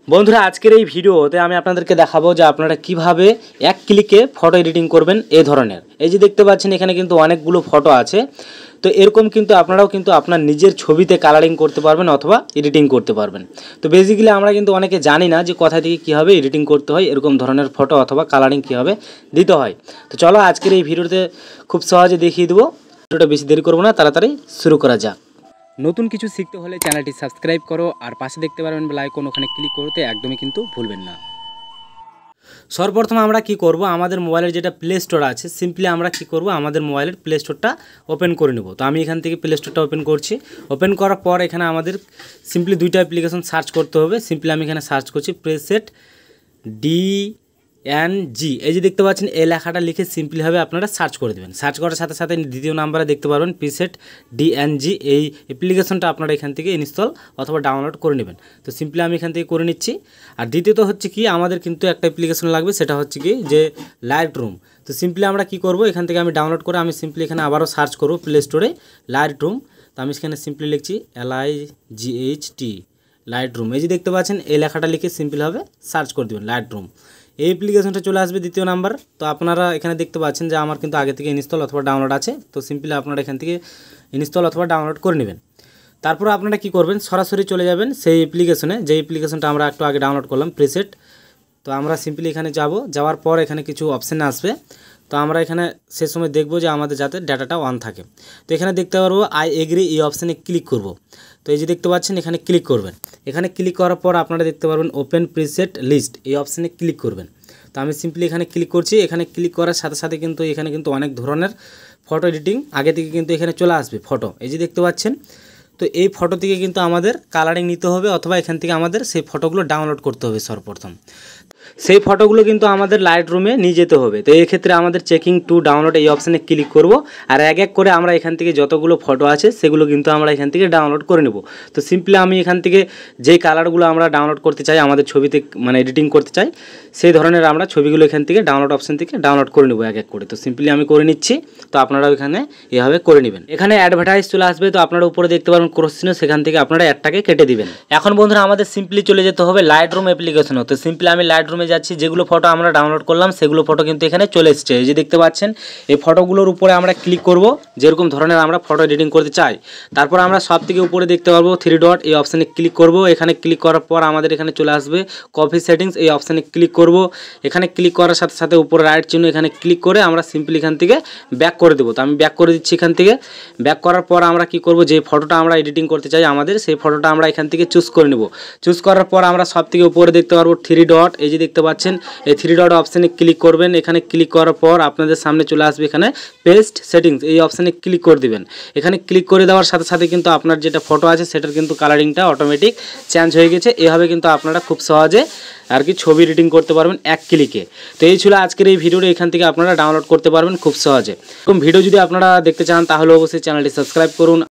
বন্ধুরা আজকের এই ভিডিওতে আমি আপনাদেরকে দেখাবো যে আপনারা কিভাবে এক ক্লিকে ফটো এডিটিং করবেন এই ধরনের। এই যে দেখতে পাচ্ছেন এখানে কিন্তু অনেকগুলো ফটো আছে। তো এরকম কিন্তু আপনারাও কিন্তু আপনার নিজের ছবিতে কালারিং করতে পারবেন অথবা এডিটিং করতে পারবেন। তো বেসিক্যালি আমরা কিন্তু অনেকে জানি না যে কোথা থেকে কীভাবে এডিটিং করতে হয়, এরকম ধরনের ফটো অথবা কালারিং কীভাবে দিতে হয়। তো চলো আজকের এই ভিডিওতে খুব সহজে দেখিয়ে দেবো। ভিডিওটা বেশি দেরি করবো না, তাড়াতাড়ি শুরু করা যাক। নতুন কিছু শিখতে হলে চ্যানেলটি সাবস্ক্রাইব করো আর পাশে দেখতে পারবেন বেল আইকন, ওখানে ক্লিক করতে একদমই কিন্তু ভুলবেন না। সর্বপ্রথম আমরা কি করব, আমাদের মোবাইলের যেটা প্লে স্টোর আছে সিম্পলি আমরা কি করব, আমাদের মোবাইলের প্লে স্টোরটা ওপেন করে নেব। তো আমি এখান থেকে প্লে স্টোরটা ওপেন করছি। ওপেন করার পর এখানে আমাদের সিম্পলি দুইটা অ্যাপ্লিকেশন সার্চ করতে হবে। সিম্পলি আমি এখানে সার্চ করছি প্রেসেট DNG। এই যে দেখতে পাচ্ছেন এই লেখাটা লিখে সিম্পলিভাবে আপনারা সার্চ করে দেবেন। সার্চ করার সাথে সাথে দ্বিতীয় নাম্বারে দেখতে পারবেন প্রেসেট DNG। এই অ্যাপ্লিকেশনটা আপনারা এখান থেকে ইনস্টল অথবা ডাউনলোড করে নেবেন। তো সিম্পলি আমি এখান থেকে করে নিচ্ছি। আর দ্বিতীয়ত হচ্ছে কি, আমাদের কিন্তু একটা অ্যাপ্লিকেশন লাগবে, সেটা হচ্ছে কি যে লাইটরুম। তো সিম্পলি আমরা কি করব, এখান থেকে আমি ডাউনলোড করে আমি সিম্পলি এখানে আবারও সার্চ করব প্লে স্টোরে লাইটরুম। তো আমি এখানে সিম্পলি লিখছি LIGHT লাইটরুম। এই যে দেখতে পাচ্ছেন এই লেখাটা লিখে সিম্পলভাবে সার্চ করে দেবেন লাইটরুম। এই অ্যাপ্লিকেশনটা চলে আসবে দ্বিতীয় নাম্বার। তো আপনারা এখানে দেখতে পাচ্ছেন যে আমার কিন্তু আগে থেকে ইনস্টল অথবা ডাউনলোড আছে। তো সিম্পলি আপনারা এখান থেকে ইনস্টল অথবা ডাউনলোড করে নেবেন। তারপর আপনারা কি করবেন, সরাসরি চলে যাবেন সেই অ্যাপ্লিকেশনে, যে অ্যাপ্লিকেশনটা আমরা একটু আগে ডাউনলোড করলাম প্রিসেট। তো আমরা সিম্পলি এখানে যাব, যাওয়ার পর এখানে কিছু অপশান আসবে। তো আমরা এখানে সে সময় দেখব যে আমাদের যাতে ডাটাটা অন থাকে। তো এখানে দেখতে পারবো আই এগ্রি, এই অপশানে ক্লিক করব। তো এই যে দেখতে পাচ্ছেন এখানে ক্লিক করবেন। এখানে ক্লিক করার পর আপনারা দেখতে পারবেন ওপেন প্রিসেট লিস্ট, এই অপশানে ক্লিক করবেন। তো আমি সিম্পলি এখানে ক্লিক করছি। এখানে ক্লিক করার সাথে সাথে কিন্তু এখানে কিন্তু অনেক ধরনের ফটো এডিটিং আগে থেকে কিন্তু এখানে চলে আসবে ফটো। এই যে দেখতে পাচ্ছেন, তো এই ফটো থেকে কিন্তু আমাদের কালারিং নিতে হবে অথবা এখান থেকে আমাদের সেই ফটোগুলো ডাউনলোড করতে হবে। সর্বপ্রথম সেই ফটোগুলো কিন্তু আমাদের লাইটরুমে নিয়ে যেতে হবে। তো এই ক্ষেত্রে আমাদের চেকিং টু ডাউনলোড এই অপশানে ক্লিক করব। আর এক এক করে আমরা এখান থেকে যতগুলো ফটো আছে সেগুলো কিন্তু আমরা এখান থেকে ডাউনলোড করে নেব। তো সিম্পলি আমি এখান থেকে যেই কালারগুলো আমরা ডাউনলোড করতে চাই, আমাদের ছবিতে মানে এডিটিং করতে চাই, সেই ধরনের আমরা ছবিগুলো এখান থেকে ডাউনলোড অপশান থেকে ডাউনলোড করে নেব এক এক করে। তো সিম্পলি আমি করে নিচ্ছি। তো আপনারাও এখানে এভাবে করে নেবেন। এখানে অ্যাডভার্টাইজ চলে আসবে, তো আপনারা উপরে দেখতে পারেন ক্রস চিহ্ন, সেখান থেকে আপনারা অ্যাডটাকে কেটে দিবেন। এখন বন্ধুরা আমাদের সিম্পলি চলে যেতে হবে লাইটরুম অ্যাপ্লিকেশনে। তো সিম্পলি আমি লাইটরুমে যাচ্ছি। যেগুলো ফটো আমরা ডাউনলোড করলাম সেগুলো ফটো কিন্তু এখানে চলে এসছে। এই যে দেখতে পাচ্ছেন এই ফটোগুলোর উপরে আমরা ক্লিক করব, যেরকম ধরনের আমরা ফটো এডিটিং করতে চাই। তারপর আমরা সব থেকে উপরে দেখতে পারবো 3 ডট, এই অপশানে ক্লিক করব। এখানে ক্লিক করার পর আমাদের এখানে চলে আসবে কপি সেটিংস, এই অপশানে ক্লিক করব। এখানে ক্লিক করার সাথে সাথে উপরে রাইট চিহ্ন, এখানে ক্লিক করে আমরা সিম্পলি এখান থেকে ব্যাক করে দেবো। তো আমি ব্যাক করে দিচ্ছি। এখান থেকে ব্যাক করার পর আমরা কি করব, যে ফটোটা আমরা এডিটিং করতে চাই আমাদের, সেই ফটোটা আমরা এখান থেকে চুজ করে নেব। চুজ করার পর আমরা সব থেকে উপরে দেখতে পারবো 3 ডট। এই যে দেখতে পাচ্ছেন এই 3 ডট অপশানে ক্লিক করবেন। এখানে ক্লিক করার পর আপনাদের সামনে চলে আসবে এখানে পেস্ট সেটিংস, এই অপশানে ক্লিক করে দিবেন। এখানে ক্লিক করে দেওয়ার সাথে সাথে কিন্তু আপনার যেটা ফটো আছে সেটার কিন্তু কালারিংটা অটোমেটিক চেঞ্জ হয়ে গেছে। এভাবে কিন্তু আপনারা খুব সহজে আর কি ছবি এডিটিং করতে পারবেন এক ক্লিকে। তো এই ছিল আজকের এই ভিডিওটা, এখান থেকে আপনারা ডাউনলোড করতে পারবেন খুব সহজে। এরকম ভিডিও যদি আপনারা দেখতে চান তাহলে অবশ্যই চ্যানেলটি সাবস্ক্রাইব করুন।